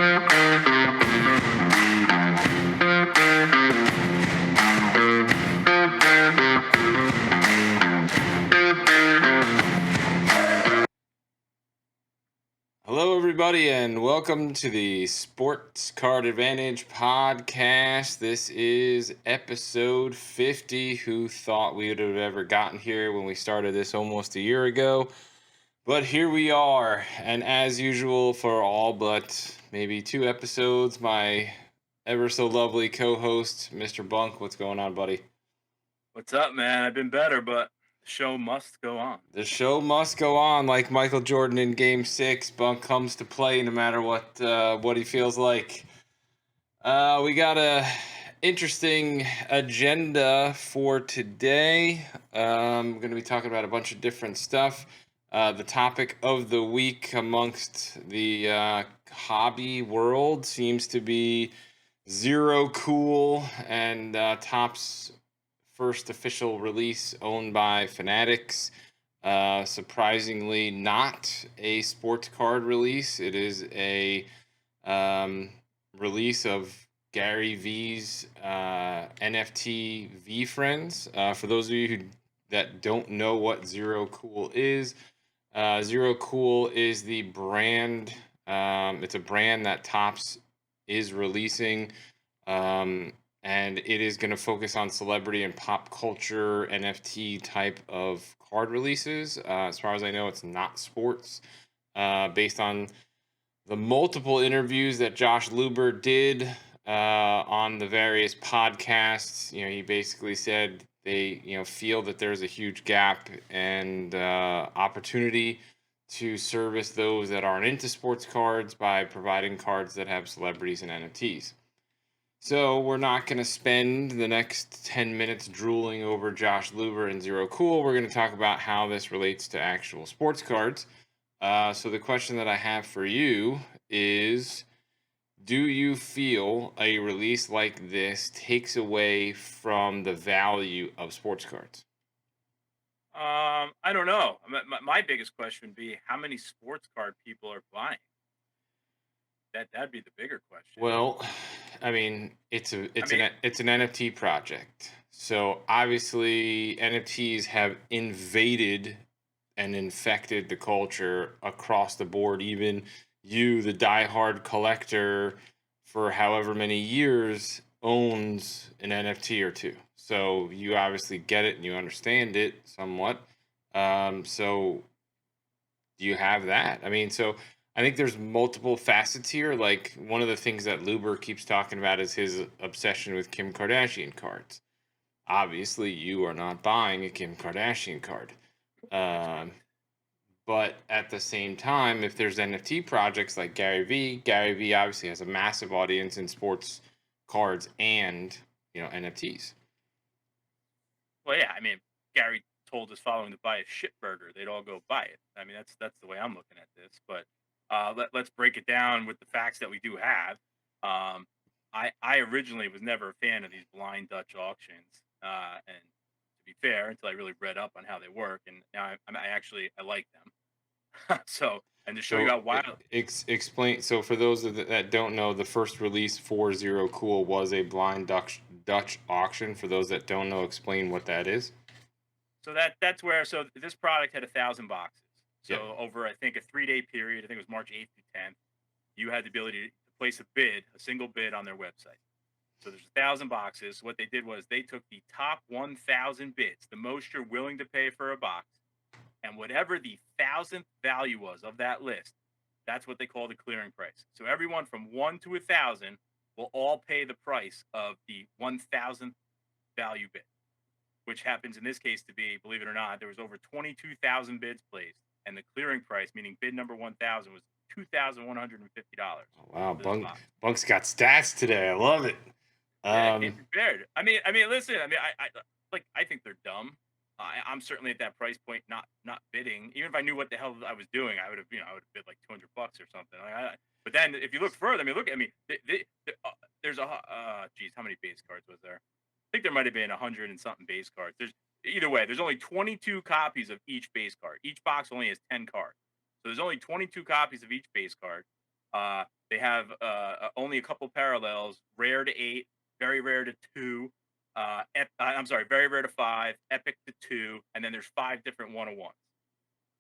Hello, everybody, and welcome to the Sports Card Advantage podcast. This is episode 50. Who thought we would have ever gotten here when we started this almost a year ago? But here we are, and as usual, for all but maybe 2 episodes, my ever so lovely co-host, Mr. Bunk. What's going on, buddy? What's up, man? I've been better, but the show must go on. The show must go on, like Michael Jordan in Game 6. Bunk comes to play no matter what he feels like. We got a interesting agenda for today. I'm going to be talking about a bunch of different stuff. The topic of the week amongst the hobby world seems to be Zero Cool and Top's first official release, owned by Fanatics. Surprisingly, not a sports card release. It is a release of Gary V's NFT V Friends. For those of you that don't know what Zero Cool is, Zero Cool is the brand. It's a brand that Topps is releasing. And it is going to focus on celebrity and pop culture NFT type of card releases. As far as I know, it's not sports. Based on the multiple interviews that Josh Luber did on the various podcasts, he basically said they, feel that there's a huge gap and opportunity to service those that aren't into sports cards by providing cards that have celebrities and NFTs. So we're not going to spend the next 10 minutes drooling over Josh Luber and Zero Cool. We're going to talk about how this relates to actual sports cards. So the question that I have for you is, do you feel a release like this takes away from the value of sports cards? I don't know. My biggest question would be how many sports card people are buying. That'd be the bigger question. Well, I mean, it's an NFT project. So obviously NFTs have invaded and infected the culture across the board. Even you, the diehard collector for however many years, owns an NFT or two. So you obviously get it and you understand it somewhat. So do you have that? I mean, so I think there's multiple facets here. Like, one of the things that Luber keeps talking about is his obsession with Kim Kardashian cards. Obviously, you are not buying a Kim Kardashian card. But at the same time, if there's NFT projects like Gary V obviously has a massive audience in sports cards and, NFTs. Well, yeah. I mean, Gary told his following to buy a shit burger. They'd all go buy it. I mean, that's the way I'm looking at this. But let's break it down with the facts that we do have. I originally was never a fan of these blind Dutch auctions, and to be fair, until I really read up on how they work, and now I like them. So, and to show you how wild. Explain. So for those that don't know, the first release for Zero Cool was a blind Dutch auction. For those that don't know, explain what that is. So that's where this product had 1,000 boxes. So over, I think, a 3-day period, I think it was March 8th through 10th, you had the ability to place a single bid on their website. So there's 1,000 boxes. What they did was they took the top 1,000 bids, the most you're willing to pay for a box, and whatever the 1,000th value was of that list, that's what they call the clearing price. So everyone from 1 to 1,000 will all pay the price of the 1,000th value bid, which happens in this case to be, believe it or not, there was over 22,000 bids placed, and the clearing price, meaning bid number 1,000, was $2,150. Oh, wow, Bunk's got stats today. I love it. Yeah, came prepared. I mean, listen. I think they're dumb. I'm certainly at that price point, not bidding. Even if I knew what the hell I was doing, I would have bid like $200 or something. But then if you look further, there's how many base cards was there? I think there might have been 100 and something base cards. Either way, there's only 22 copies of each base card. Each box only has 10 cards. So there's only 22 copies of each base card. They have only a couple parallels: rare to 8, very rare to 2. I'm sorry, very rare to 5, epic to 2, and then there's 5 different 101s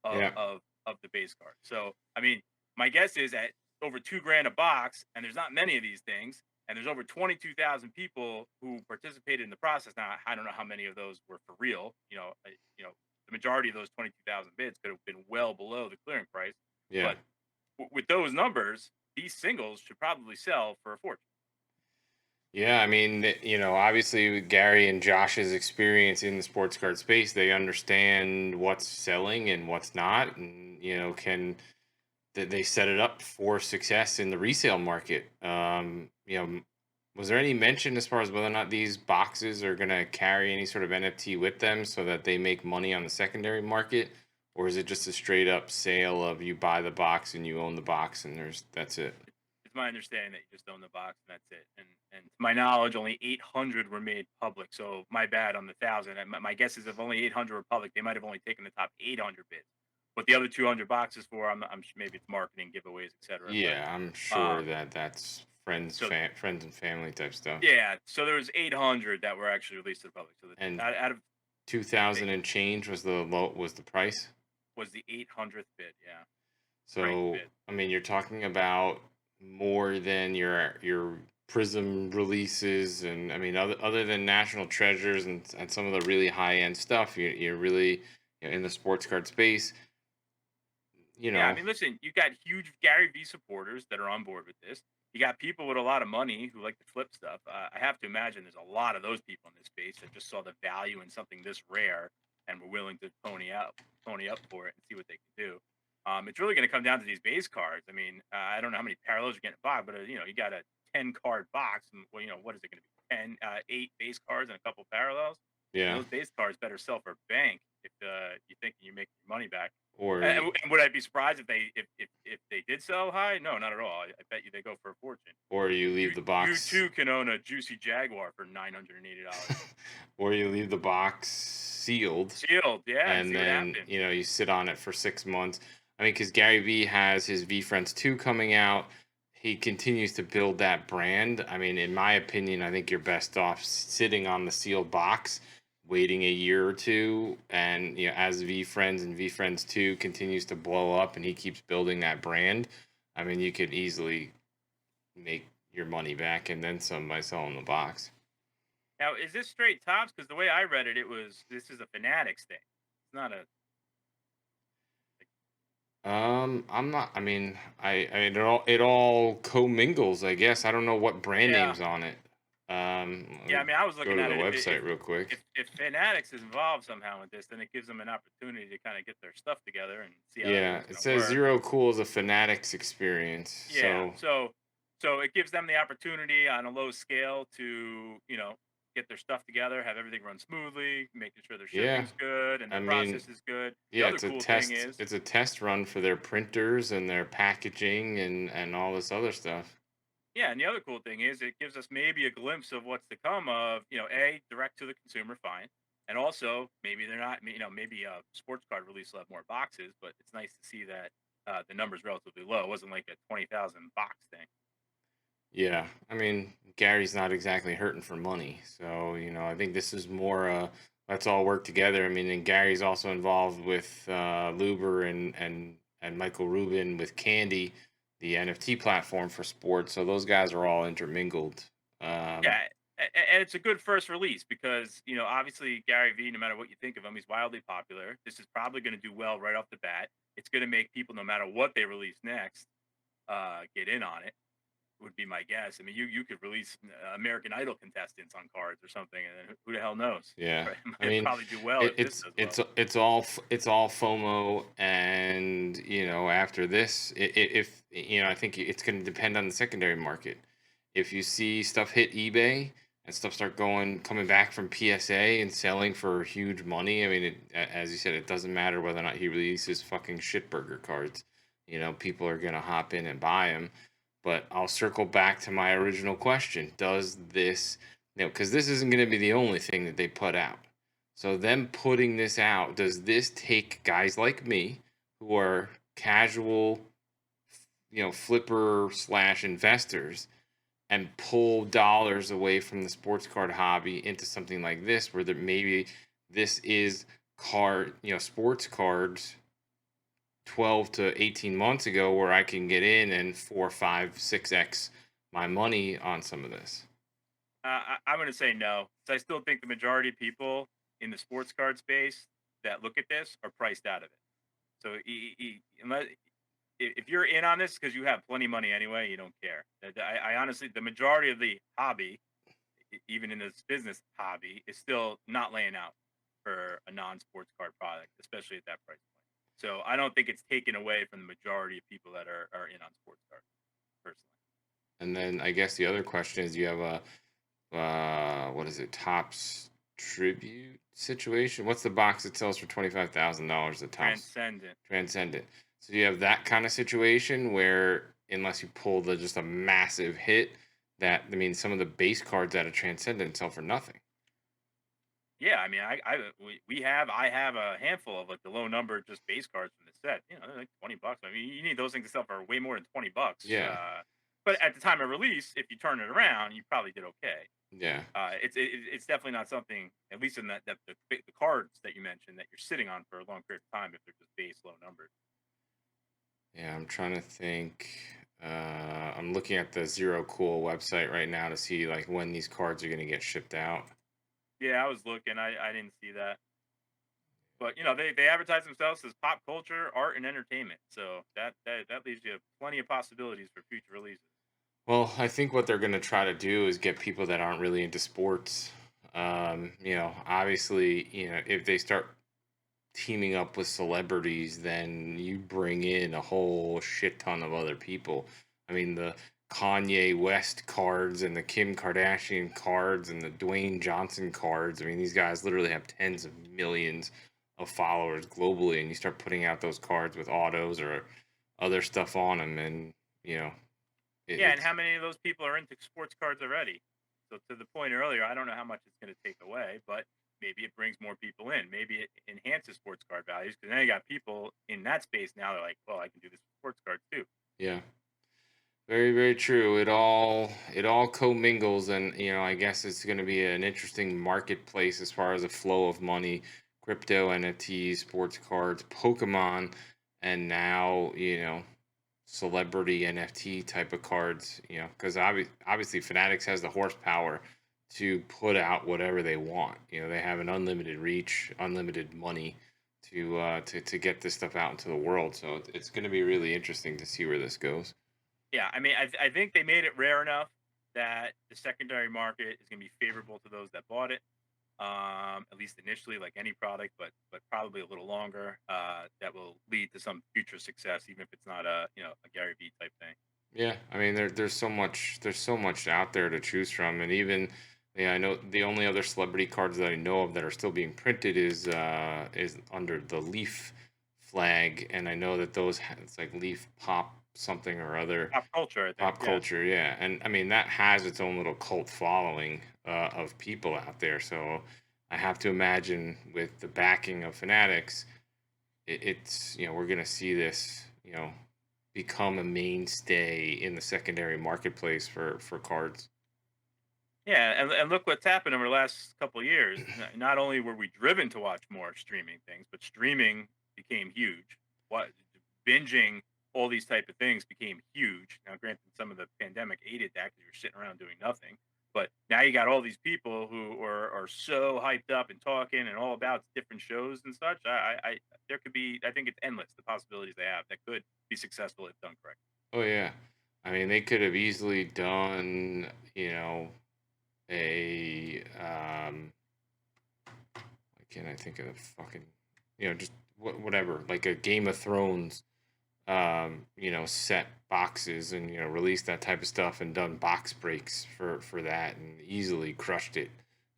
of Yeah. of of the base card. So, I mean, my guess is at over 2 grand a box, and there's not many of these things, and there's over 22,000 people who participated in the process. Now, I don't know how many of those were for real. The majority of those 22,000 bids could have been well below the clearing price, Yeah. but with those numbers, these singles should probably sell for a fortune. Yeah, I mean, obviously with Gary and Josh's experience in the sports card space, they understand what's selling and what's not, and can that they set it up for success in the resale market. Was there any mention as far as whether or not these boxes are going to carry any sort of NFT with them so that they make money on the secondary market, or is it just a straight up sale of you buy the box and you own the box and that's it? It's my understanding that you just own the box and that's it. And to my knowledge, only 800 were made public. So my bad on the thousand. And my guess is if only 800 were public, they might have only taken the top 800 bids. But the other 200 boxes for, I'm sure maybe it's marketing giveaways, etc. But Yeah, I'm uh, sure that that's so friends and family type stuff. yeah, so there was 800 that were actually released to the public. So And out of 2000 and change was the price. was the 800th bid. Yeah, ranked So, bid. I mean, you're talking about more than your Prism releases, and I mean, other than National Treasures and some of the really high end stuff, you're really in the sports card space. You Yeah, I know, mean, listen, you got huge Gary V supporters that are on board with this. You got people with a lot of money who like to flip stuff. I have to imagine there's a lot of those people in this space that just saw the value in something this rare and were willing to pony up for it and see what they can do. It's really going to come down to these base cards. I mean, I don't know how many parallels you're going to buy, but you got a 10 card box, and well, what is it going to be? 8 base cards and a couple parallels. I mean, yeah. those base cards better sell for a bank if you think you're making your money back. Or And would I be surprised if they did sell high? No, not at all. I bet you they go for a fortune. you You leave the you box, too can own a juicy Jaguar for $980. or you leave the box sealed, Sealed, yeah, and and see what then happens. you sit on it for 6 months. I mean, because Gary Vee has his V Friends 2 coming out. He continues to build that brand. I mean, in my opinion, I think you're best off sitting on the sealed box, waiting a year or two, and as V Friends and V Friends 2 continues to blow up, and he keeps building that brand. I mean, you could easily make your money back and then some by selling the box. Now, is this straight tops? Because the way I read it, this is a Fanatics thing. It's not a I'm not. I mean, it all commingles. I guess I don't know what brand yeah. names on it. Let Yeah, I me mean, I was go looking to at the it. website real quick. If Fanatics is involved somehow with this, then it gives them an opportunity to kind of get their stuff together and see how Yeah, everything's it going to says work. Zero Cool is a Fanatics experience. Yeah. So So it gives them the opportunity on a low scale to, get their stuff together, have everything run smoothly, making sure their yeah, shipping's good and I their mean, process is good. The yeah, other it's a cool thing test. is, It's a test run for their printers and their packaging and all this other stuff. yeah, and the other cool thing is it gives us maybe a glimpse of what's to come of, A, direct to the consumer, fine. And also, maybe they're not, maybe a sports card release will have more boxes, but it's nice to see that the number's relatively low. It wasn't like a 20,000 box thing. Yeah, I mean, Gary's not exactly hurting for money, so I think this is more let's all work together. I mean, and Gary's also involved with Luber and Michael Rubin with Candy, the NFT platform for sports. So those guys are all intermingled. Um, Yeah, and it's a good first release because obviously Gary Vee, no matter what you think of him, he's wildly popular. This is probably going to do well right off the bat. It's going to make people, no matter what they release next, get in on it. Would be my guess. I mean, you could release American Idol contestants on cards or something, and then who the hell knows? yeah, Right? It I might mean, probably do well it, if this it's does well. it's it's all FOMO, and after this, if I think it's going to depend on the secondary market. If you see stuff hit eBay and stuff start coming back from PSA and selling for huge money, I mean, as you said, it doesn't matter whether or not he releases fucking shitburger cards. People are gonna hop in and buy them. But I'll circle back to my original question: does this, because this isn't gonna be the only thing that they put out. So them putting this out, does this take guys like me who are casual flipper slash investors and pull dollars away from the sports card hobby into something like this, where maybe this is sports cards 12 to 18 months ago, where I can get in and 4, 5, 6x my money on some of this. I'm going to say no. 'Cause I still think the majority of people in the sports card space that look at this are priced out of it. So unless if you're in on this because you have plenty of money anyway, you don't care. I honestly, the majority of the hobby, even in this business hobby, is still not laying out for a non-sports card product, especially at that price point. So I don't think it's taken away from the majority of people that are in on sports cards, personally. And then I guess the other question is, you have a what is it, Topps Tribute situation? What's the box that sells for $25,000 at Topps? Transcendent. Transcendent. So you have that kind of situation where, unless you pull just a massive hit, that I mean, some of the base cards out of Transcendent sell for nothing. Yeah, I mean, I have a handful of like the low number just base cards from the set. They're like $20. I mean, you need those things to sell for way more than $20. Yeah, But at the time of release, if you turn it around, you probably did okay. yeah, It's definitely not something, at least in the cards that you mentioned, that you're sitting on for a long period of time if they're just base low numbered. yeah. I'm trying to think. I'm looking at the Zero Cool website right now to see like when these cards are going to get shipped out. Yeah, I was looking. I didn't see that. But they advertise themselves as pop culture, art, and entertainment. So that leaves you plenty of possibilities for future releases. Well, I think what they're going to try to do is get people that aren't really into sports. Obviously, if they start teaming up with celebrities, then you bring in a whole shit ton of other people. I mean, the Kanye West cards and the Kim Kardashian cards and the Dwayne Johnson cards. I mean, these guys literally have tens of millions of followers globally, and you start putting out those cards with autos or other stuff on them, and you know, Yeah, and it's how many of those people are into sports cards already? So to the point earlier, I don't know how much it's going to take away, but maybe it brings more people in. Maybe it enhances sports card values because now you got people in that space now. They're like, well, I can do this with sports cards too. yeah. Very, very true. It all commingles, and I guess it's going to be an interesting marketplace as far as the flow of money, crypto, NFTs, sports cards, Pokemon, and now celebrity NFT type of cards. Because obviously Fanatics has the horsepower to put out whatever they want. They have an unlimited reach, unlimited money to get this stuff out into the world. So it's going to be really interesting to see where this goes. Yeah, I mean, I think they made it rare enough that the secondary market is going to be favorable to those that bought it. At least initially, like any product, but probably a little longer. That will lead to some future success, even if it's not a Gary Vee type thing. Yeah, I mean there's so much out there to choose from, and even yeah, I know the only other celebrity cards that I know of that are still being printed is under the Leaf flag, and I know that it's like Leaf Pop something or other, Pop culture, I think. pop Yeah, culture, yeah, and I mean that has its own little cult following of people out there. So I have to imagine with the backing of Fanatics, it's we're gonna see this become a mainstay in the secondary marketplace for cards. yeah, and look what's happened over the last couple of years. Not only were we driven to watch more streaming things, but streaming became huge. What binging all these type of things became huge. Now, granted, some of the pandemic aided that because you're sitting around doing nothing. But now you got all these people who are so hyped up and talking and all about different shows and such. There could be, I think it's endless the possibilities they have that could be successful if done correctly. Oh yeah, I mean they could have easily done a why can't I think of the fucking just whatever, like a Game of Thrones set boxes, and release that type of stuff and done box breaks for that and easily crushed it.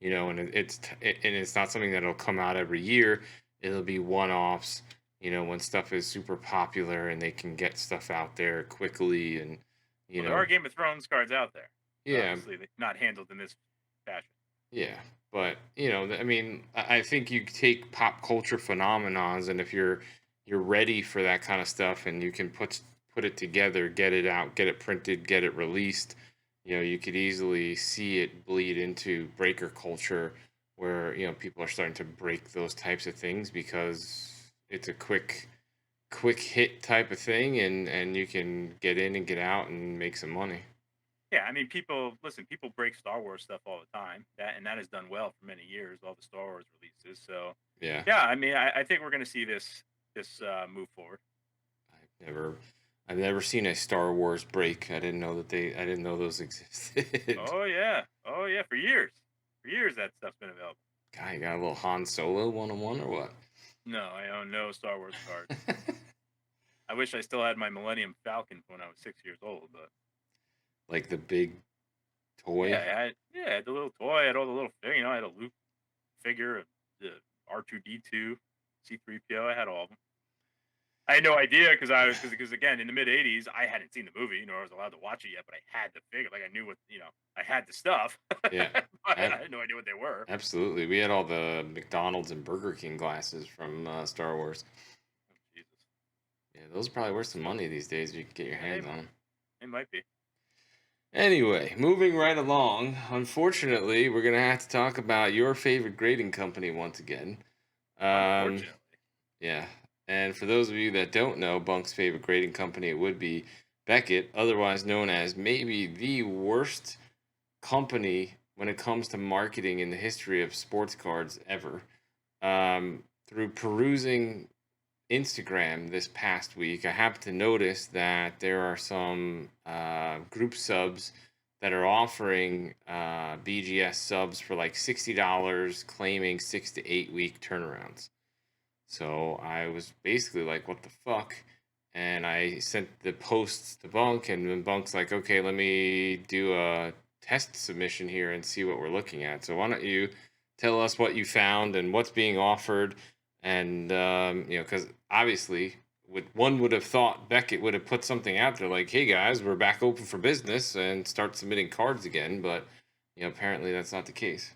And it's not something that'll come out every year. It'll be one-offs, when stuff is super popular and they can get stuff out there quickly, and you Well, there are know Game of Thrones cards out there, but yeah, obviously not handled in this fashion. yeah. But I mean, I think you take pop culture phenomenons, and if you're ready for that kind of stuff, and you can put it together, get it out, get it printed, get it released, you could easily see it bleed into breaker culture where, people are starting to break those types of things because it's a quick hit type of thing, and you can get in and get out and make some money. Yeah, I mean, people break Star Wars stuff all the time. That has done well for many years, all the Star Wars releases. So, Yeah. yeah, I mean, I think we're going to see this move forward. I've never I've never seen a Star Wars break. I didn't know those existed. Oh yeah, for years that stuff's been available. Guy, got a little Han Solo 101 or what? No, I own no Star Wars cards. I wish I still had my Millennium Falcon when I was 6 years old, but Like the big toy. I had the little toy, I had all the little thing, I had a Luke figure of the R2D2, C3PO. I had all of them. I had no idea because again in the mid '80s I hadn't seen the movie nor was allowed to watch it yet, but I had the figure. Like I knew what I had the stuff, but Yeah. I ab- had no idea what they were. Absolutely. We had all the McDonald's and Burger King glasses from Star Wars. Oh, Jesus, Yeah, those are probably worth some money these days if you can get your yeah, hands on them. they might be. Anyway, moving right along. Unfortunately, we're gonna have to talk about your favorite grading company once again. Um, Unfortunately, yeah, and for those of you that don't know, Bunk's favorite grading company, it would be Beckett, otherwise known as maybe the worst company when it comes to marketing in the history of sports cards ever. Through perusing Instagram this past week, I happened to notice that there are some group subs that are offering BGS subs for like $60, claiming 6 to 8 week turnarounds. So I was basically like, what the fuck? And I sent the posts to Bunk, and then Bunk's like, okay, let me do a test submission here and see what we're looking at. So why don't you tell us what you found and what's being offered? And, because obviously, one would have thought Beckett would have put something out there like, hey guys, we're back open for business and start submitting cards again. But, apparently that's not the case.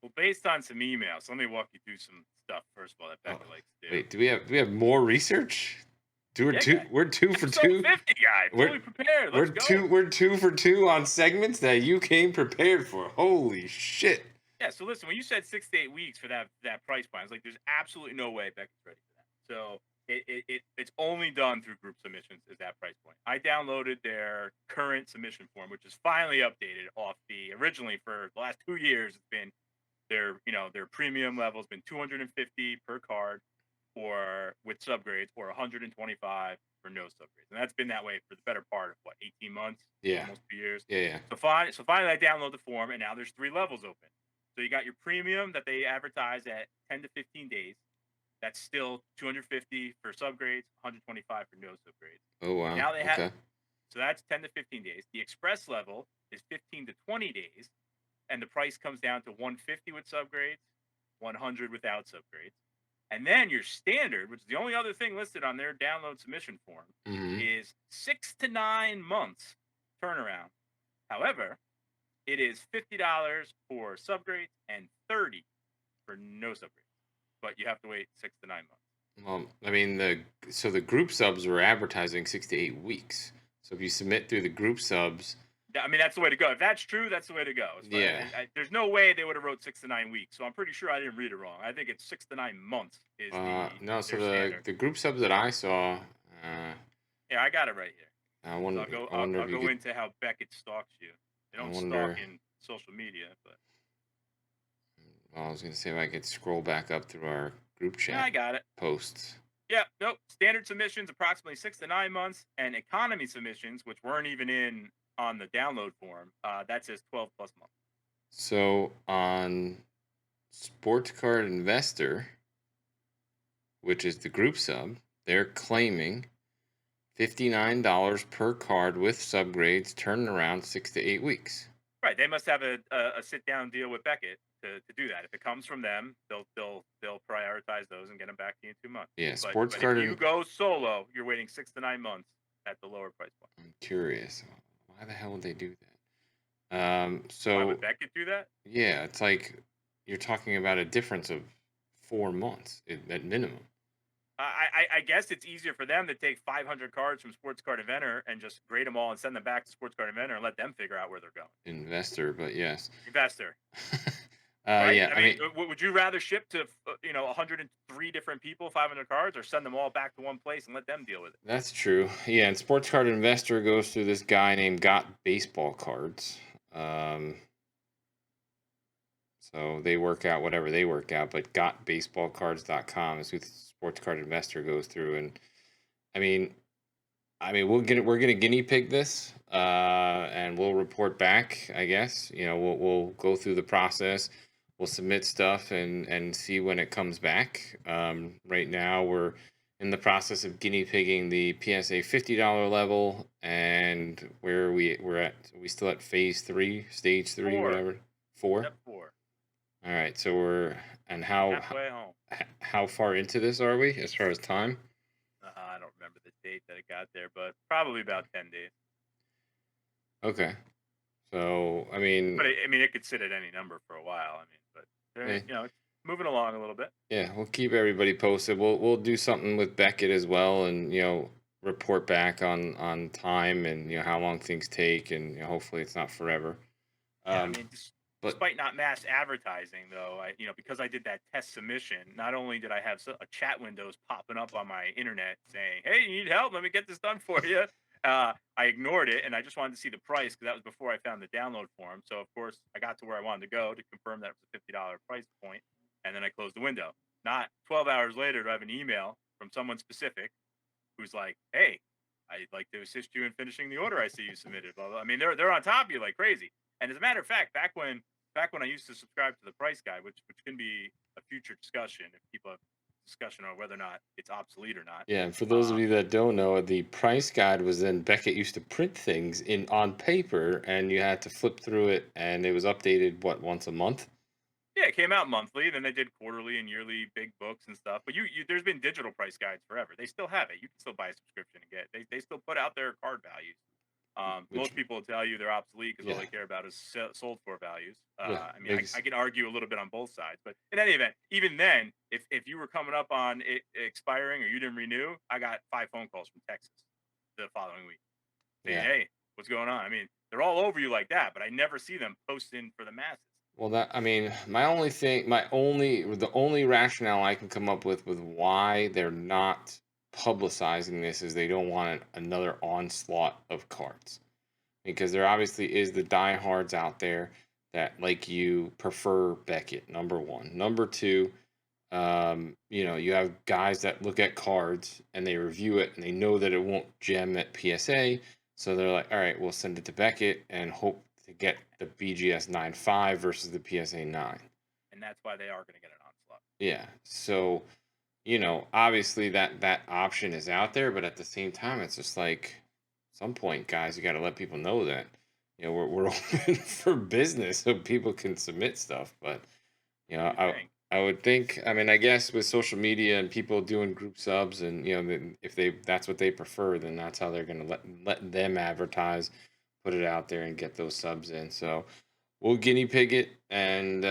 well, based on some emails, let me walk you through some stuff first of all that Oh, Becca likes to do. wait, do we have more research? Yeah, guy. We're two for Episode two. 50, guy. We're Fully prepared. Let's go. we're 2 for 2 on segments that you came prepared for. Holy shit. Yeah, so listen, when you said 6 to 8 weeks for that price point, I was like, there's absolutely no way Beckett's ready for that. So it's only done through group submissions is that price point. I downloaded their current submission form, which is finally updated off the originally for the last 2 years. It's been their premium level has been 250 per card or with subgrades or 125 for no subgrades. And that's been that way for the better part of what, 18 months, Yeah. almost 2 years. Yeah. So finally I download the form and now there's 3 levels open. So you got your premium that they advertise at 10 to 15 days. That's still 250 for subgrades, 125 for no subgrades. Oh wow. Now they have Okay. so that's 10 to 15 days. The express level is 15 to 20 days, and the price comes down to 150 with subgrades, 100 without subgrades. And then your standard, which is the only other thing listed on their download submission form, Mm-hmm. is 6 to 9 months turnaround. However, it is $50 for subgrades and 30 for no subgrades. But you have to wait 6 to 9 months. Well, I mean the group subs were advertising 6 to 8 weeks. So if you submit through the group subs, I mean, that's the way to go. If that's true, that's the way to go. Yeah. There's no way they would have wrote 6 to 9 weeks. So I'm pretty sure I didn't read it wrong. I think it's 6 to 9 months is no, so their the standard. the group subs that I saw, Yeah, I got it right here. I So wonder, I'll if you go could, into how Beckett stalks you. They don't wonder- stalk in social media, but I was gonna say if I could scroll back up through our group yeah, chat I got it. posts. Yeah, nope. Standard submissions approximately 6 to 9 months, and economy submissions, which weren't even in on the download form, that says 12 plus months. So on Sports Card Investor, which is the group sub, they're claiming $59 per card with subgrades, turning around 6 to 8 weeks. Right, they must have a sit down deal with Beckett to do that. If it comes from them, they'll prioritize those and get them back to you in 2 months. Yeah, But, Sports but Card. if you go solo, you're waiting 6 to 9 months at the lower price point. I'm curious, why the hell would they do that? Why So would Beckett do that? yeah, it's like you're talking about a difference of 4 months at minimum. I guess it's easier for them to take 500 cards from Sports Card Inventor and just grade them all and send them back to Sports Card Inventor and let them figure out where they're going. Investor, but yes. Investor, right? Yeah, I I mean, mean, would you rather ship to 103 different people 500 cards, or send them all back to one place and let them deal with it? that's true. Yeah, and Sports Card Investor goes through this guy named Got Baseball Cards. Um, so they work out whatever they work out, but gotbaseballcards.com is who Sports Card Investor goes through. And I mean, we're gonna guinea pig this, and we'll report back. I guess we'll go through the process. We'll submit stuff and see when it comes back. Right now we're in the process of guinea pigging the PSA $50 level, and we're at we still at phase 3, stage 3, Four. whatever. 4. Step 4. All right, so we're and how Halfway home. how far into this are we as far as time? I don't remember the date that it got there, but probably about 10 days. Okay. So, I mean, But it could sit at any number for a while. But it's moving along a little bit. yeah, we'll keep everybody posted. We'll do something with Beckett as well, and report back on time and how long things take, and hopefully it's not forever. Yeah, But despite not mass advertising, though, because I did that test submission, not only did I have a chat windows popping up on my internet saying, "Hey, you need help? Let me get this done for you." I ignored it, and I just wanted to see the price because that was before I found the download form. So of course, I got to where I wanted to go to confirm that it was a $50 price point, and then I closed the window. Not 12 hours later, do I have an email from someone specific who's like, "Hey, I'd like to assist you in finishing the order I see you submitted." Blah, blah. They're on top of you like crazy. And as a matter of fact, back when I used to subscribe to the price guide, which can be a future discussion if people have discussion on whether or not it's obsolete or not. yeah, and for those of you that don't know, the price guide was then Beckett used to print things in on paper, and you had to flip through it, and it was updated once a month. Yeah, it came out monthly. Then they did quarterly and yearly big books and stuff. But there's been digital price guides forever. They still have it. You can still buy a subscription and get it. They still put out their card values. Which Most people will tell you they're obsolete because all yeah, they care about is sold for values. yeah, I can argue a little bit on both sides, but in any event, even then, if you were coming up on it expiring or you didn't renew, I got 5 phone calls from Texas the following week saying, yeah. "Hey, what's going on?" They're all over you like that, but I never see them posting for the masses. Well, the only rationale I can come up with why they're not publicizing this is they don't want another onslaught of cards. Because there obviously is the diehards out there that, like you, prefer Beckett, number one. Number two, you have guys that look at cards and they review it and they know that it won't gem at PSA. So they're like, all right, we'll send it to Beckett and hope to get the BGS 9.5 versus the PSA 9. And that's why they are going to get an onslaught. Yeah. So, obviously that option is out there, but at the same time, it's just like, at some point, guys, you got to let people know that, we're open for business so people can submit stuff. But, I would think, I guess with social media and people doing group subs and, if that's what they prefer, then that's how they're going to let them advertise, put it out there and get those subs in. So we'll guinea pig it and,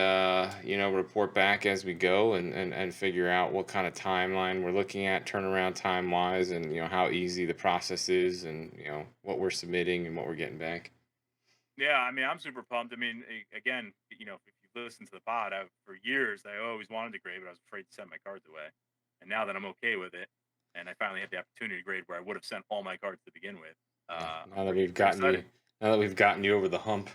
report back as we go and figure out what kind of timeline we're looking at turnaround time wise and, how easy the process is and, what we're submitting and what we're getting back. Yeah, I'm super pumped. Again, if you listen to the pod, for years I always wanted to grade, but I was afraid to send my cards away. And now that I'm okay with it, and I finally had the opportunity to grade where I would have sent all my cards to begin with, Yeah, I'm pretty excited. now that we've gotten you over the hump.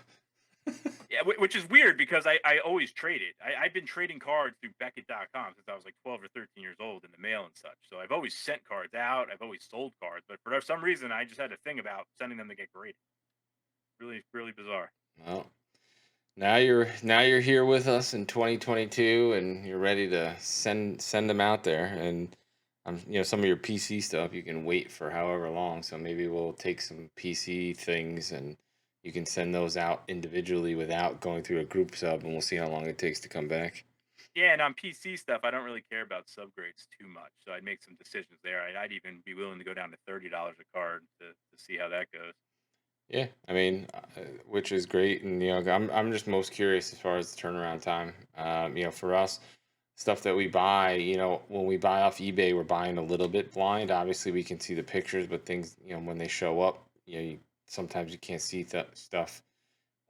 Yeah, which is weird because I always traded. I've been trading cards through Beckett.com since I was like 12 or 13 years old in the mail and such. So I've always sent cards out. I've always sold cards, but for some reason I just had a thing about sending them to get graded. Really, really bizarre. Well, now you're here with us in 2022 and you're ready to send them out there and some of your PC stuff you can wait for however long, so maybe we'll take some PC things and you can send those out individually without going through a group sub, and we'll see how long it takes to come back. Yeah, and on PC stuff, I don't really care about subgrades too much, so I'd make some decisions there. I'd even be willing to go down to $30 a card to see how that goes. Yeah, which is great, and I'm just most curious as far as the turnaround time. For us, stuff that we buy, when we buy off eBay, we're buying a little bit blind. Obviously, we can see the pictures, but things, when they show up, sometimes you can't see stuff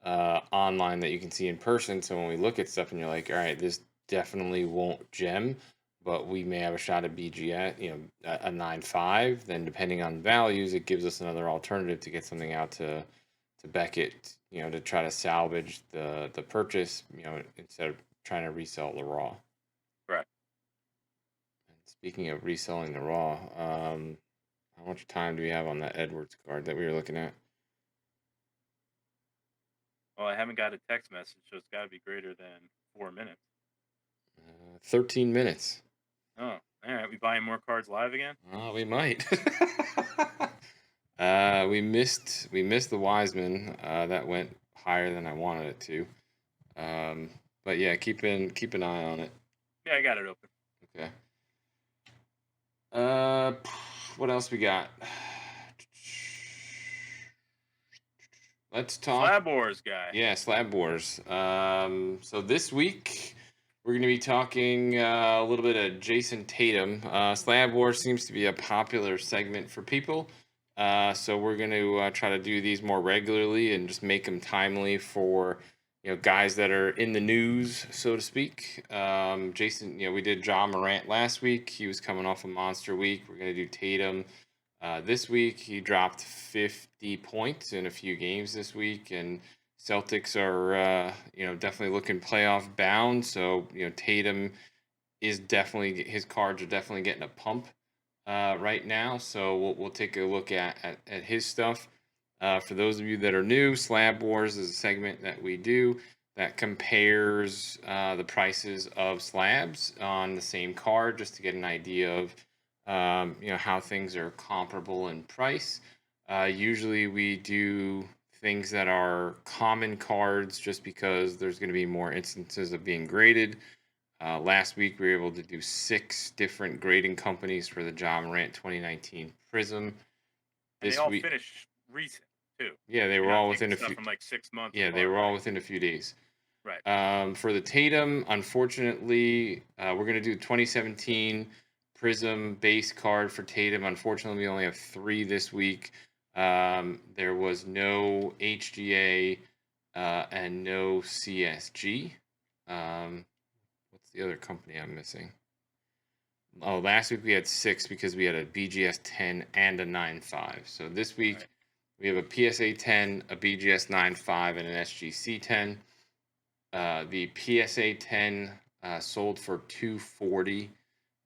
online that you can see in person. So when we look at stuff and you're like, all right, this definitely won't gem, but we may have a shot at BGS, a 9.5. Then depending on values, it gives us another alternative to get something out to Beckett, to try to salvage the purchase, instead of trying to resell the raw. Right. And speaking of reselling the raw, how much time do we have on that Edwards card that we were looking at? Well, I haven't got a text message, so it's got to be greater than 4 minutes. 13 minutes. Oh, all right. We buying more cards live again? We might. We missed the Wiseman. That went higher than I wanted it to. But yeah, keep an eye on it. Yeah, I got it open. Okay. What else we got? Let's talk Slab Wars guy. Yeah, Slab Wars. So this week we're going to be talking a little bit of Jayson Tatum. Slab Wars seems to be a popular segment for people. So we're going to try to do these more regularly and just make them timely for guys that are in the news, so to speak. Jayson, we did Ja Morant last week. He was coming off a monster week. We're going to do Tatum. This week, he dropped 50 points in a few games this week, and Celtics are, definitely looking playoff bound. So, Tatum is definitely, his cards are definitely getting a pump right now. So we'll take a look at his stuff. For those of you that are new, Slab Wars is a segment that we do that compares the prices of slabs on the same card, just to get an idea of how things are comparable in price. Usually we do things that are common cards just because there's going to be more instances of being graded. Last week we were able to do 6 different grading companies for the Ja Morant 2019 Prism. And they all finished recent too. Yeah, they were all within a few from like 6 months. Yeah, they were all within a few days. Right. For the Tatum, unfortunately, we're going to do 2017 Prism base card for Tatum. Unfortunately, we only have 3 this week. There was no HGA and no CSG. What's the other company I'm missing? Oh, last week we had 6 because we had a BGS 10 and a 9.5. So this week we have a PSA 10, a BGS 9.5, and an SGC 10. The PSA 10 sold for $240,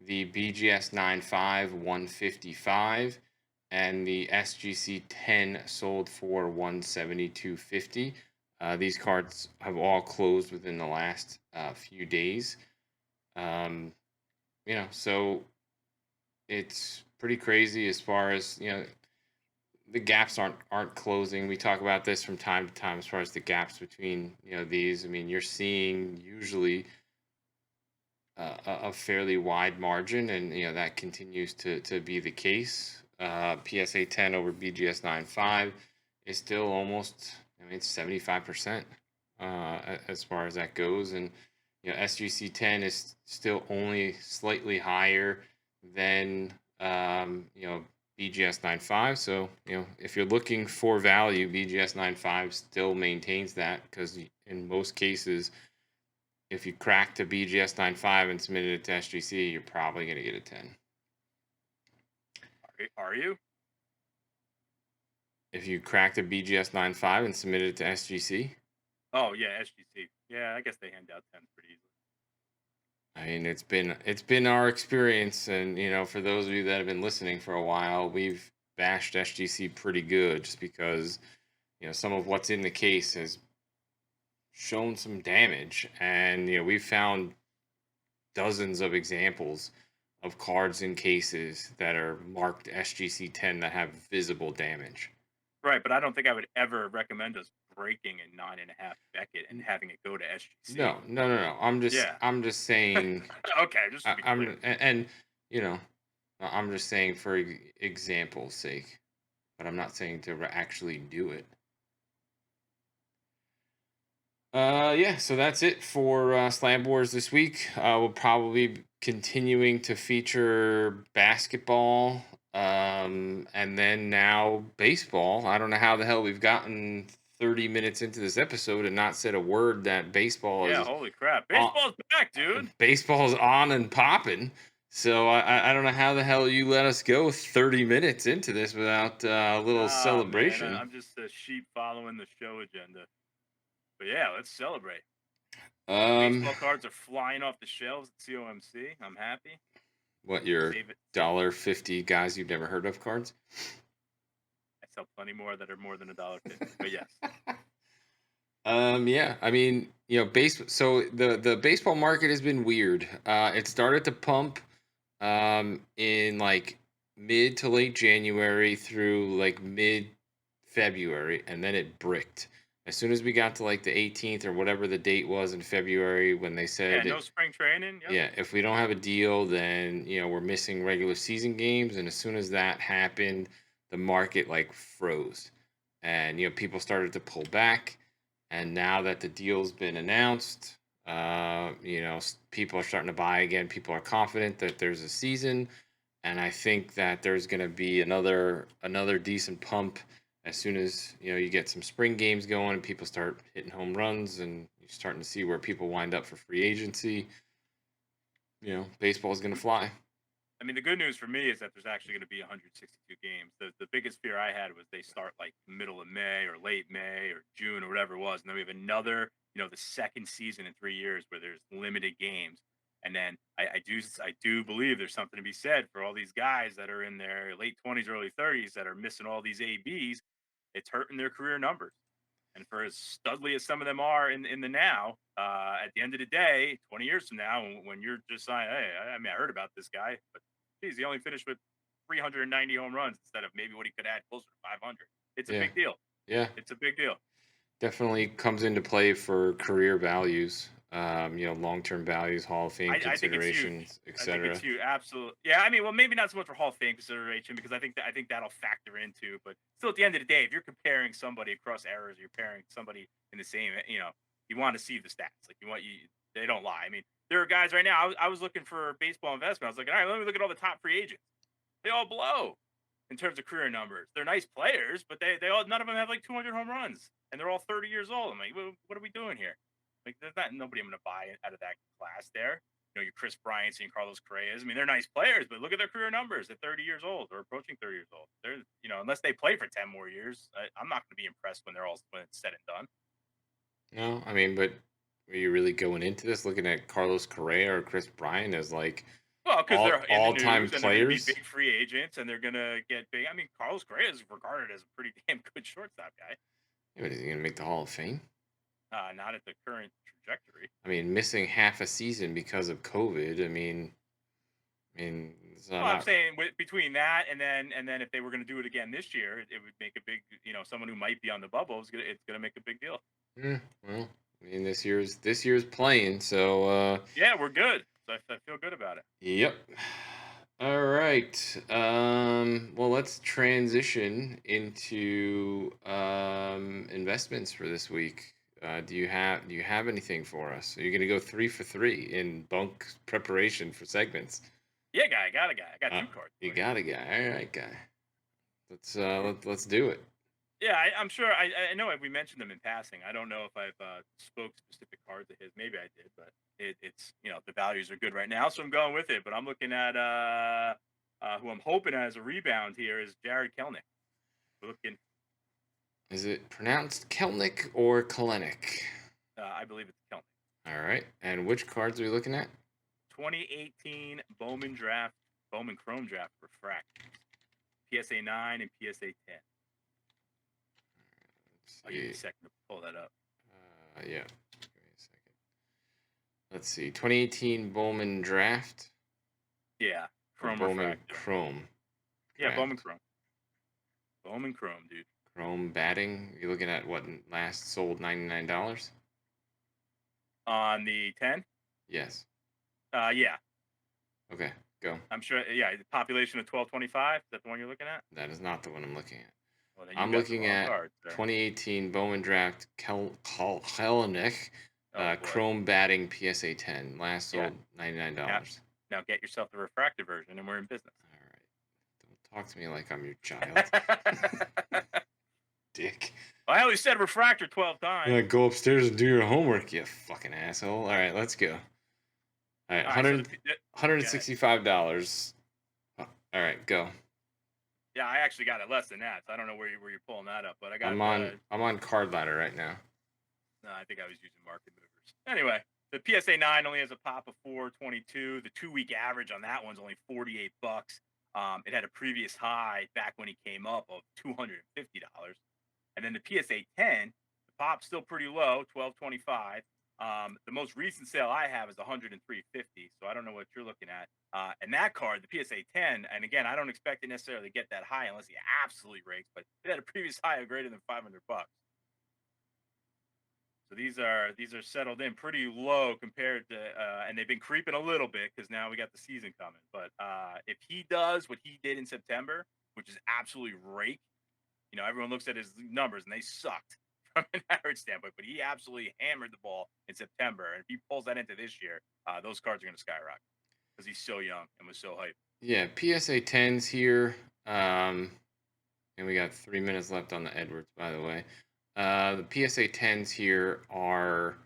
the BGS 9.5 $155, and the SGC 10 sold for $172.50. These cards have all closed within the last few days. So it's pretty crazy as far as the gaps aren't closing. We talk about this from time to time as far as the gaps between these. I mean, you're seeing usually a fairly wide margin, and that continues to be the case. PSA 10 over BGS 9.5 is still almost, it's 75% as far as that goes, and SGC 10 is still only slightly higher than BGS 9.5. So, if you're looking for value, BGS 9.5 still maintains that, because in most cases, if you crack to BGS 9.5 and submitted it to SGC, you're probably going to get a 10. Are you? If you cracked a BGS 9.5 and submitted it to SGC? Oh, yeah, SGC. Yeah, I guess they hand out 10s pretty easily. I mean, it's been our experience, and for those of you that have been listening for a while, we've bashed SGC pretty good, just because some of what's in the case has shown some damage, and we've found dozens of examples of cards in cases that are marked SGC 10 that have visible damage. Right, but I don't think I would ever recommend us breaking a 9.5 Beckett and having it go to SGC. No. I'm just saying. Okay, just to be clear. I'm just saying for example's sake, but I'm not saying to actually do it. Yeah, so that's it for Slab Wars this week. We'll probably be continuing to feature basketball, and then now baseball. I don't know how the hell we've gotten 30 minutes into this episode and not said a word that Yeah, holy crap. on, Baseball's back, dude. baseball's on and popping. So I don't know how the hell you let us go 30 minutes into this without a little Oh man, celebration. I'm just a sheep following the show agenda. But yeah, let's celebrate. Um, Baseball cards are flying off the shelves at COMC. I'm happy. what your Save it. $1.50 guys you've never heard of cards? I sell plenty more that are more than $1.50. But yes. Yeah, I mean, so the baseball market has been weird. It started to pump in like mid to late January through like mid February, and then it bricked. As soon as we got to like the 18th or whatever the date was in February when they Yeah, said no spring training. Yep. yeah, if we don't have a deal, then we're missing regular season games. And as soon as that happened, the market like froze, and people started to pull back. And now that the deal's been announced, people are starting to buy again. People are confident that there's a season, and I think that there's going to be another decent pump as soon as you get some spring games going and people start hitting home runs, and you're starting to see where people wind up for free agency. Baseball is going to fly. I mean, the good news for me is that there's actually going to be 162 games. The biggest fear I had was they start like middle of May or late May or June or whatever it was, and then we have another, the second season in 3 years where there's limited games. And then I do believe there's something to be said for all these guys that are in their late 20s, early 30s that are missing all these ABs. It's hurting their career numbers. And for as studly as some of them are in the now, at the end of the day, 20 years from now, when you're just saying, hey, I mean, I heard about this guy, but geez, he only finished with 390 home runs instead of maybe what he could add closer to 500. It's a Yeah, big deal. yeah, It's a big deal. definitely comes into play for career values. Long-term values, Hall of Fame I think it's huge. considerations, I think it's etc. huge. Absolutely. Yeah. I mean, well, maybe not so much for Hall of Fame consideration because I think that'll factor into. But still, at the end of the day, if you're comparing somebody across eras, you're comparing somebody in the same. You want to see the stats. Like they don't lie. I mean, there are guys right now. I was looking for baseball investment. I was like, all right, let me look at all the top free agents. They all blow in terms of career numbers. They're nice players, but they all none of them have like 200 home runs, and they're all 30 years old. I'm like, well, what are we doing here? Like, there's not nobody I'm going to buy out of that class there. Your Chris Bryant's and Carlos Correa's. I mean, they're nice players, but look at their career numbers at 30 years old or approaching 30 years old. They're, unless they play for 10 more years, I'm not going to be impressed when it's said and done. No, I mean, but are you really going into this looking at Carlos Correa or Chris Bryant as like Well, because they're in the all-time news and they're going to be players? big free agents and they're going to get big. I mean, Carlos Correa is regarded as a pretty damn good shortstop guy. Yeah, but is he going to make the Hall of Fame? Not at the current trajectory. I mean, missing half a season because of COVID. I mean, it's Well, I'm not. saying between that and then if they were going to do it again this year, it would make a big, someone who might be on the bubble it's gonna make a big deal. Well, I mean, this year's playing, so Yeah, we're good. So I feel good about it. yep. All right. Well, let's transition into investments for this week. Do you have anything for us? Are you gonna go 3 for 3 in bunk preparation for segments? Yeah, guy, I got a guy. I got Uh, two cards you for you. got a guy. All right, guy. Let's do it. Yeah, I'm sure. I know we mentioned them in passing. I don't know if I've spoke specific cards of his. Maybe I did, but it's the values are good right now, so I'm going with it. But I'm looking at who I'm hoping has a rebound here is Jared Kelnick. We're looking, Is it pronounced Kelnick or Kalenic? I believe it's Kelnick. All right. And which cards are we looking at? 2018 Bowman Chrome Draft refractors, PSA 9 and PSA 10. I'll give you a See. second to pull that up. Yeah. Give me a second. Let's see. 2018 Bowman Draft. Yeah, Or Chrome Bowman refractor. Chrome. Yeah, Draft. Bowman Chrome. Bowman Chrome, dude. Chrome batting. You're looking at what last sold $99? On the 10? Yes. Yeah, Okay. Go. I'm sure. Yeah, the population of 1225. Is that the one you're looking at? That is not the one I'm looking at. Well, then you I'm got the looking wrong at card, sir. 2018 Bowman Draft Kellenick Oh boy. Chrome Batting PSA 10. Last Yeah. sold $99. Now, now get yourself the refractor version, and we're in business. All right. Don't talk to me like I'm your child. Dick. I only said refractor 12 Yeah, times. go upstairs and do your homework, you fucking asshole. All right, let's go. All right, All right, so go ahead. $165. All right, go. Yeah, I actually got it less than that. So I don't know where you're pulling that up, but I got I'm on Card Ladder right now. No, I think I was using market movers. Anyway, the PSA 9 only has a pop of 422. The 2-week average on that one's only $48. It had a previous high back when he came up of $250. And then the PSA 10, the pop's still pretty low, 1225. The most recent sale I have is 103.50. So I don't know what you're looking at. And that card, the PSA 10, and again, I don't expect it necessarily to get that high unless he absolutely rakes, but it had a previous high of greater than $500. So these are settled in pretty low compared to, and they've been creeping a little bit because now we got the season coming. But if he does what he did in September, which is absolutely rake, everyone looks at his numbers and they sucked from an average standpoint, but he absolutely hammered the ball in September. And if he pulls that into this year, those cards are going to skyrocket because he's so young and was so hyped. Yeah, PSA 10s here. And we got 3 minutes left on the Edwards, by the way. The PSA 10s here are,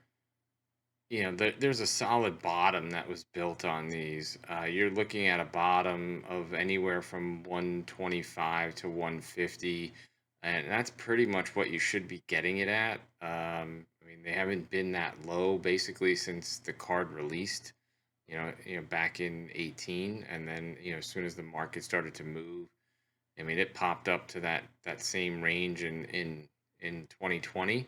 there's a solid bottom that was built on these. You're looking at a bottom of anywhere from 125 to 150, and that's pretty much what you should be getting it at. I mean, they haven't been that low basically since the card released, back in 18, and then as soon as the market started to move, I mean, it popped up to that same range in 2020,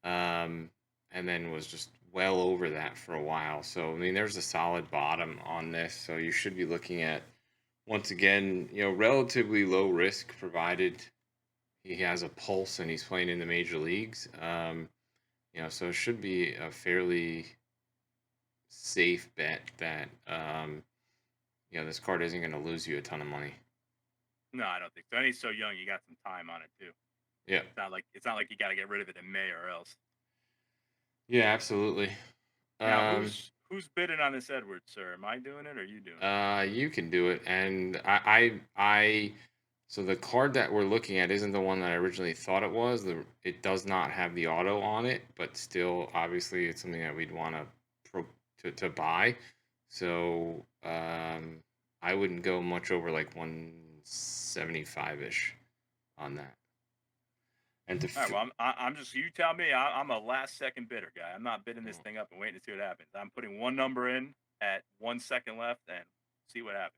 and then was just well over that for a while. So I mean, there's a solid bottom on this. So you should be looking at, once again, relatively low risk, provided he has a pulse and he's playing in the major leagues. So it should be a fairly safe bet that this card isn't going to lose you a ton of money. No, I don't think so. And he's so young; you got some time on it too. Yeah. It's not like you got to get rid of it in May or else. Yeah, absolutely. Now, who's bidding on this Edwards, sir? Am I doing it or are you doing it? You can do it, and so the card that we're looking at isn't the one that I originally thought it was. It does not have the auto on it, but still, obviously, it's something that we'd want to buy. So I wouldn't go much over like 175-ish on that. And all right, well, I'm just, you tell me. I'm a last second bidder guy. I'm not bidding this thing up and waiting to see what happens. I'm putting one number in at 1 second left and see what happens.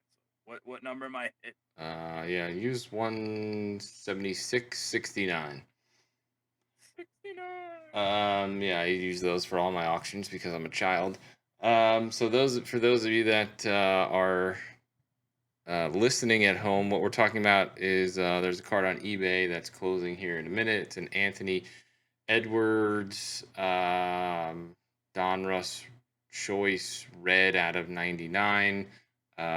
What number am I hit? Yeah, use 176.69. 69. Yeah, I use those for all my auctions because I'm a child. So for those of you that are listening at home, what we're talking about is there's a card on eBay that's closing here in a minute. It's an Anthony Edwards Donruss Choice Red out of 99.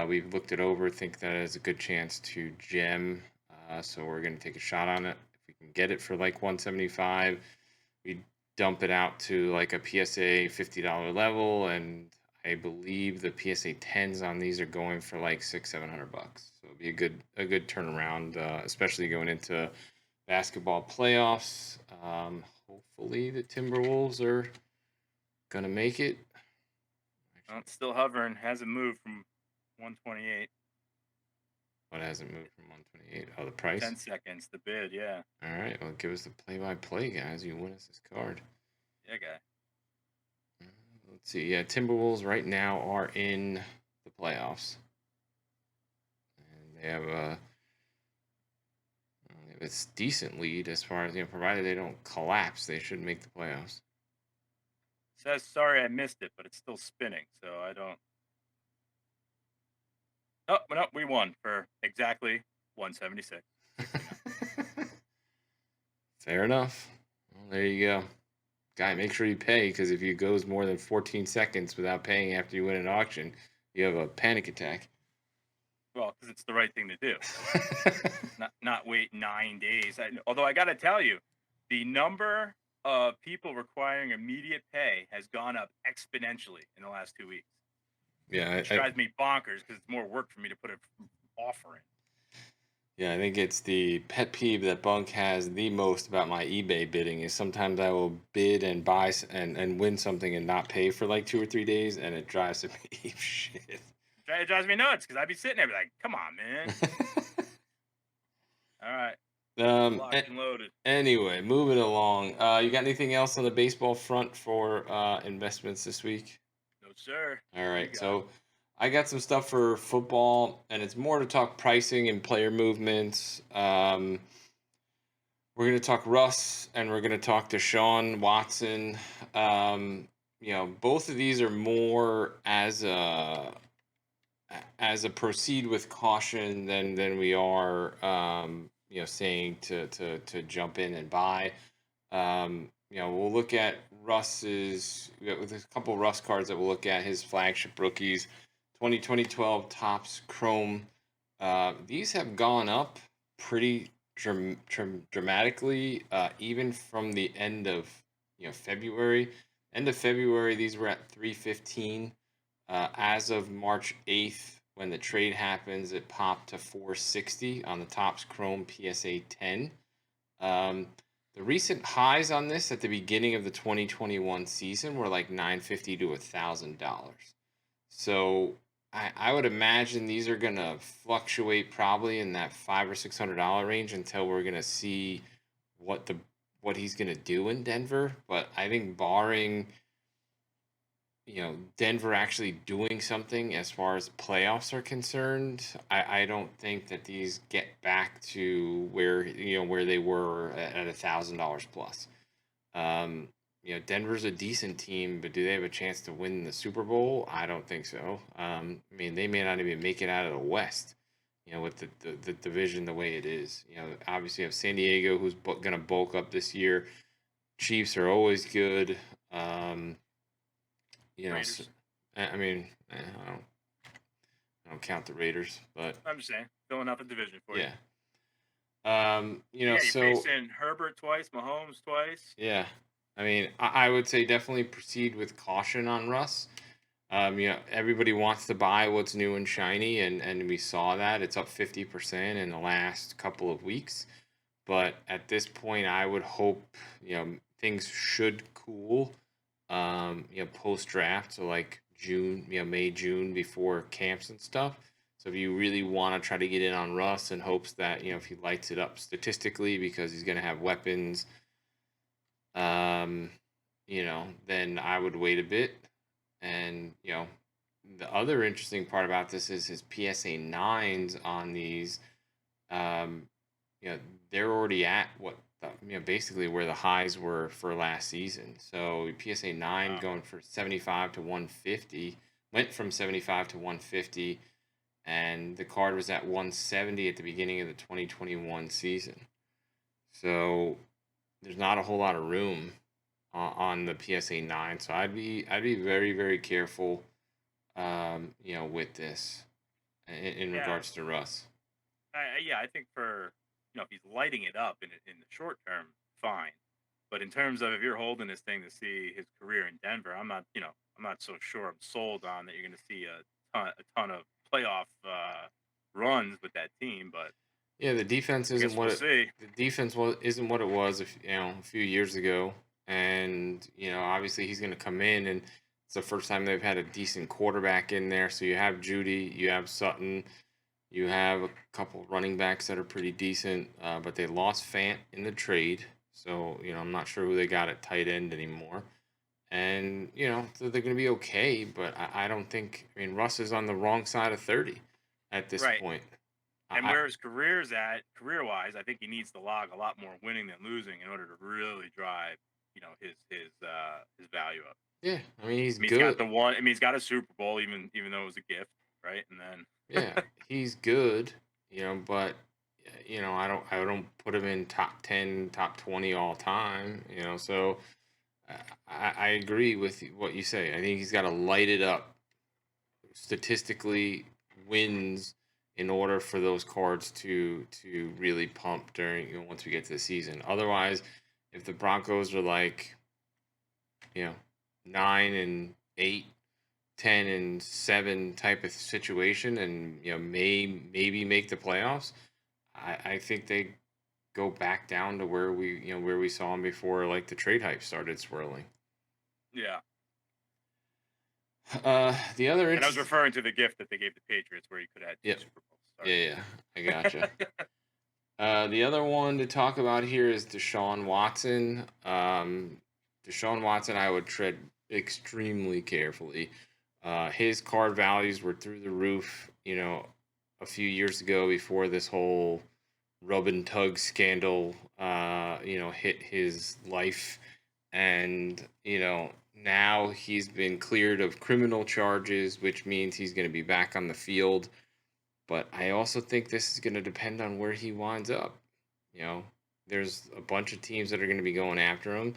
We've looked it over, think that is a good chance to gem. So we're going to take a shot on it. If we can get it for like 175, we dump it out to like a PSA $50 level, and I believe the PSA 10s on these are going for like $600-700. So it'd be a good turnaround, especially going into basketball playoffs. Hopefully the Timberwolves are gonna make it. Well, it's still hovering. Hasn't moved from 128. What hasn't moved from 128? Oh, the price. 10 seconds. The bid. Yeah. All right. Well, give us the play-by-play, guys. You win us this card. Yeah, guy. Let's see. Yeah, Timberwolves right now are in the playoffs, and they have a decent lead as far as, provided they don't collapse, they should make the playoffs. It says sorry I missed it, but it's still spinning, so I don't. Oh no, we won for exactly 176. Fair enough. Well, there you go. Guy, make sure you pay, because if it goes more than 14 seconds without paying after you win an auction, you have a panic attack. Well, because it's the right thing to do. Not wait 9 days. Although I got to tell you, the number of people requiring immediate pay has gone up exponentially in the last 2 weeks, Yeah, which drives me bonkers because it's more work for me to put an offer in. yeah, I think it's the pet peeve that Bunk has the most about my eBay bidding is sometimes I will bid and buy and win something and not pay for like 2 or 3 days, and it drives me ape shit. It drives me nuts because I'd be sitting there be like, "Come on, man! All right, locked A- and loaded." anyway, moving along. You got anything else on the baseball front for investments this week? No, sir. All What do you right, got? so I got some stuff for football, and it's more to talk pricing and player movements. We're going to talk Russ, and we're going to talk Deshaun Watson. Both of these are more as a proceed with caution than we are saying to jump in and buy. We'll look at Russ's. There's a couple Russ cards that we'll look at his flagship rookies, 2012 Topps Chrome. These have gone up pretty dramatically, even from the end of February. End of February, these were at 315. As of March 8th, when the trade happens, it popped to 460 on the Topps Chrome PSA 10. The recent highs on this at the beginning of the 2021 season were like $950 to $1,000. So I would imagine these are gonna fluctuate probably in that $500 or $600 range until we're gonna see what he's gonna do in Denver. But I think barring Denver actually doing something as far as playoffs are concerned, I don't think that these get back to where they were at $1,000 plus. Denver's a decent team, but do they have a chance to win the Super Bowl? I don't think so. They may not even make it out of the West. With the division the way it is. Obviously you have San Diego, who's going to bulk up this year. Chiefs are always good. Raiders. I don't count the Raiders, but I'm just saying, filling out the division for you. yeah. You're So facing Herbert twice, Mahomes twice. yeah, I would say definitely proceed with caution on Russ. Everybody wants to buy what's new and shiny, and we saw that it's up 50% in the last couple of weeks. But at this point, I would hope things should cool. Post draft, so like June, May, June before camps and stuff. So if you really want to try to get in on Russ in hopes that if he lights it up statistically because he's going to have weapons, then I would wait a bit. And the other interesting part about this is his PSA 9s on these. They're already at what basically where the highs were for last season. So PSA 9 going for 75 to 150, went from 75 to 150, and the card was at 170 at the beginning of the 2021 season. So there's not a whole lot of room on the PSA 9. So I'd be very, very careful with this in regards to Russ. I think for if he's lighting it up in the short term, fine. But in terms of if you're holding this thing to see his career in Denver, I'm not so sure I'm sold on that you're going to see a ton of playoff runs with that team. But yeah, the defense isn't we'll see. The defense isn't what it was a few years ago, and obviously he's going to come in, and it's the first time they've had a decent quarterback in there. So you have Judy, you have Sutton. You have a couple running backs that are pretty decent, but they lost Fant in the trade. So, I'm not sure who they got at tight end anymore. And, so they're going to be okay, but I don't think, Russ is on the wrong side of 30 at this point. And where his career's at, career-wise, I think he needs to log a lot more winning than losing in order to really drive, his value up. Yeah, he's good. He's got the one. He's got a Super Bowl, even though it was a gift, right? And then yeah, he's good, but I don't put him in top 10, top 20 all time, so I agree with what you say. I think he's got to light it up statistically, wins, in order for those cards to really pump during, once we get to the season. Otherwise, if the Broncos are like, 9-8, 10-7 type of situation, and maybe make the playoffs, I think they go back down to where we saw them before, like the trade hype started swirling. Yeah. The other And I was referring to the gift that they gave the Patriots, where you could have had 2 Super Bowls. Sorry. Yeah, I gotcha. The other one to talk about here is Deshaun Watson. Deshaun Watson, I would tread extremely carefully. His card values were through the roof, a few years ago, before this whole rub and tug scandal, hit his life. And, now he's been cleared of criminal charges, which means he's going to be back on the field. But I also think this is going to depend on where he winds up. There's a bunch of teams that are going to be going after him.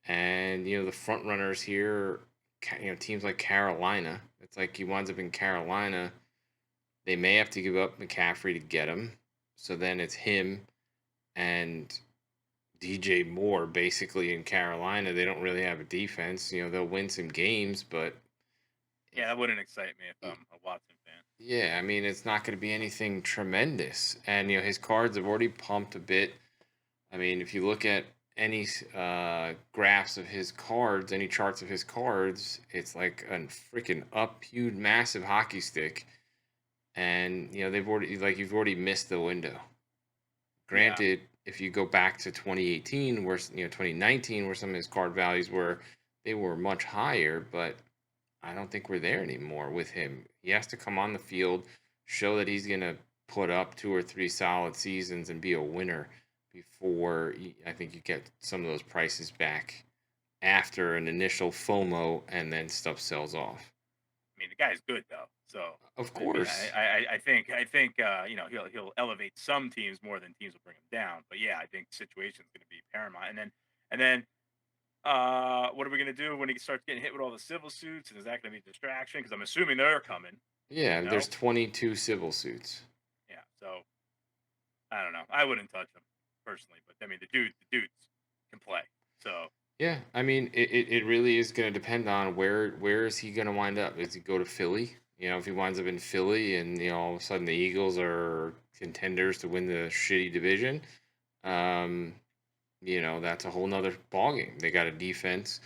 And, the front runners here, teams like Carolina. It's like he winds up in Carolina. They may have to give up McCaffrey to get him. So then it's him and DJ Moore basically in Carolina. They don't really have a defense. They'll win some games, but yeah, that wouldn't excite me if I'm a Watson fan. Yeah, I mean, it's not going to be anything tremendous. And, his cards have already pumped a bit. I mean, if you look at any graphs of his cards, any charts of his cards, it's like a freaking up, huge, massive hockey stick. And, you've already missed the window. Granted, if you go back to 2018, 2019, where some of his card values they were much higher, but I don't think we're there anymore with him. He has to come on the field, show that he's going to put up 2 or 3 solid seasons and be a winner before I think you get some of those prices back after an initial FOMO and then stuff sells off. I mean, the guy's good though, so of course. I think he'll elevate some teams more than teams will bring him down. But yeah, I think the situation's going to be paramount. And then what are we going to do when he starts getting hit with all the civil suits? And is that going to be a distraction? Because I'm assuming they're coming. Yeah, there's 22 civil suits. Yeah, so I don't know. I wouldn't touch him personally, but I mean, the dudes can play. So yeah, I mean, it really is going to depend on where is he going to wind up. Does he go to Philly? If he winds up in Philly and all of a sudden the Eagles are contenders to win the shitty division, that's a whole nother ballgame. They got a defense,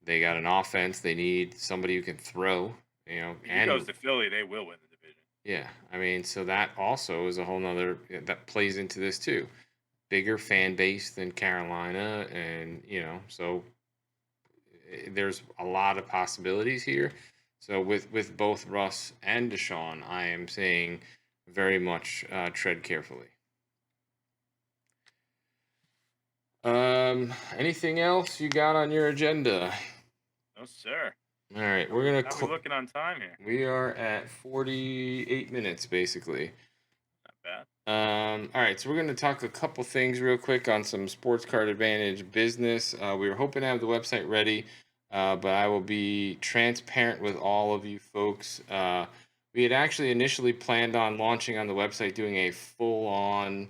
they got an offense. They need somebody who can throw. If he goes to Philly, they will win the division. Yeah, I mean, so that also is a whole nother that plays into this too. Bigger fan base than Carolina, and so there's a lot of possibilities here. So with both Russ and Deshaun, I am saying very much tread carefully. Anything else you got on your agenda? No, sir. All right, we're gonna. How are we looking on time here? We are at 48 minutes, basically. Not bad. All right, so we're going to talk a couple things real quick on some Sports Card Advantage business. We were hoping to have the website ready, but I will be transparent with all of you folks. We had actually initially planned on launching on the website, doing a full-on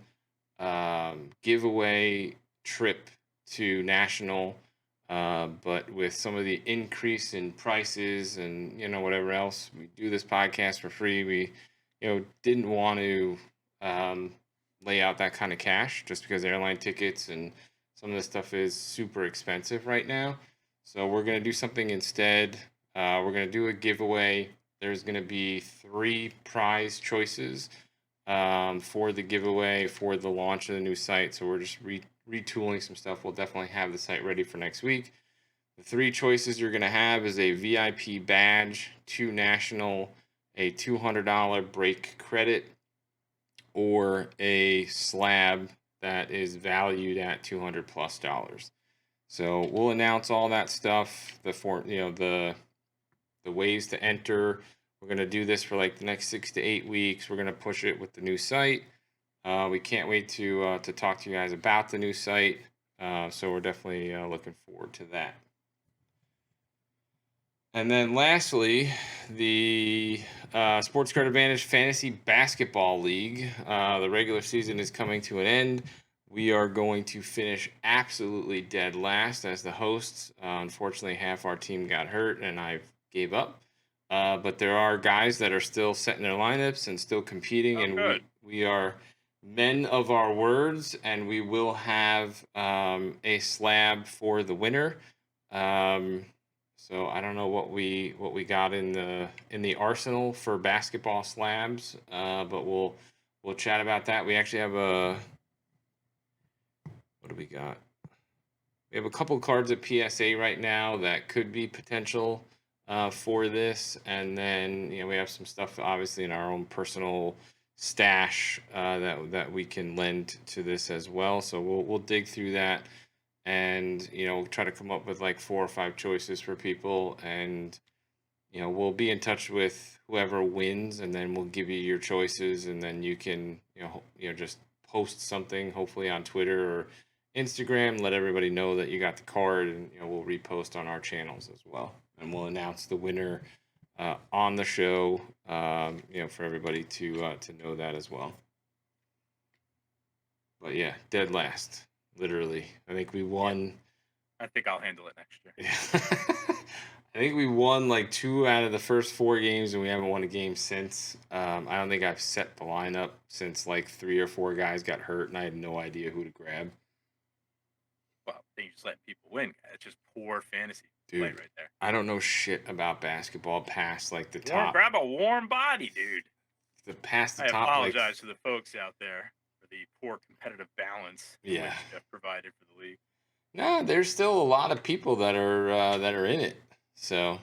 giveaway trip to National, but with some of the increase in prices and whatever else, we do this podcast for free. We didn't want to lay out that kind of cash just because airline tickets and some of this stuff is super expensive right now. So we're going to do something instead. We're going to do a giveaway. There's going to be 3 prize choices for the giveaway for the launch of the new site. So we're just retooling some stuff. We'll definitely have the site ready for next week. The 3 choices you're going to have is a VIP badge to National, a $200 break credit, or a slab that is valued at $200+. So we'll announce all that stuff. The ways to enter. We're gonna do this for like the next 6 to 8 weeks. We're gonna push it with the new site. We can't wait to talk to you guys about the new site. So we're definitely looking forward to that. And then lastly, the Sports Card Advantage Fantasy Basketball League. The regular season is coming to an end. We are going to finish absolutely dead last as the hosts. Unfortunately, half our team got hurt and I gave up. But there are guys that are still setting their lineups and still competing, Oh, and good. we are men of our words, and we will have a slab for the winner. Um, so I don't know what we got in the arsenal for basketball slabs, but we'll chat about that. We actually have what do we got? We have a couple cards at PSA right now that could be potential for this, and then we have some stuff obviously in our own personal stash that we can lend to this as well. So we'll dig through that and try to come up with like 4 or 5 choices for people, and we'll be in touch with whoever wins, and then we'll give you your choices, and then you can just post something hopefully on Twitter or Instagram, let everybody know that you got the card, and we'll repost on our channels as well, and we'll announce the winner on the show, for everybody to know that as well. But yeah, dead last, literally. I think we won. Yeah. I think I'll handle it next year. Yeah. I think we won like 2 out of the first 4 games, and we haven't won a game since. I don't think I've set the lineup since like 3 or 4 guys got hurt, and I had no idea who to grab. Well, then you just let people win. It's just poor fantasy play right there. I don't know shit about basketball past like the top. Grab a warm body, dude. Past the I top. apologize to the folks out there for the poor competitive balance which Jeff provided for the league. No, there's still a lot of people that are in it. So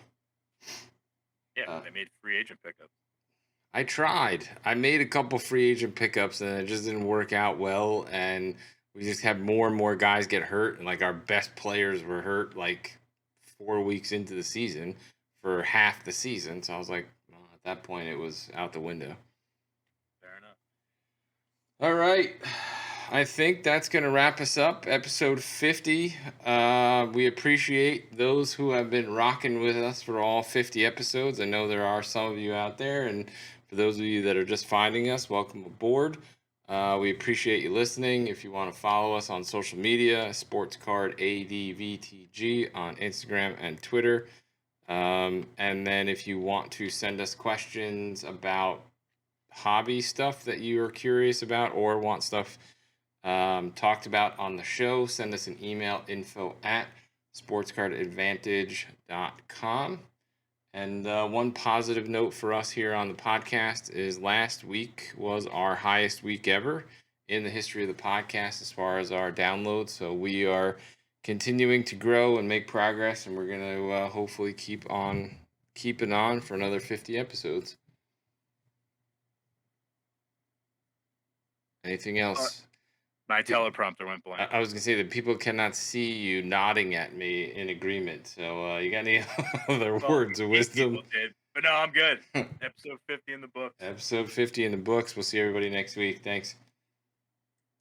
yeah, they made free agent pickups. I tried. I made a couple free agent pickups, and it just didn't work out well. And we just had more and more guys get hurt, and like our best players were hurt like 4 weeks into the season for half the season. So I was like, well, at that point, it was out the window. Fair enough. All right. I think that's going to wrap us up. Episode 50. We appreciate those who have been rocking with us for all 50 episodes. I know there are some of you out there, and for those of you that are just finding us, welcome aboard. We appreciate you listening. If you want to follow us on social media, SportsCardADVTG on Instagram and Twitter. And then if you want to send us questions about hobby stuff that you are curious about or want stuff talked about on the show, send us an email, info@sportscardadvantage.com. And one positive note for us here on the podcast is last week was our highest week ever in the history of the podcast as far as our downloads. So we are continuing to grow and make progress, and we're going to hopefully keep on keeping on for another 50 episodes. Anything else? My teleprompter went blank. I was going to say that people cannot see you nodding at me in agreement. So you got any other words of wisdom? Did, but no, I'm good. Episode 50 in the books. Episode 50 in the books. We'll see everybody next week. Thanks.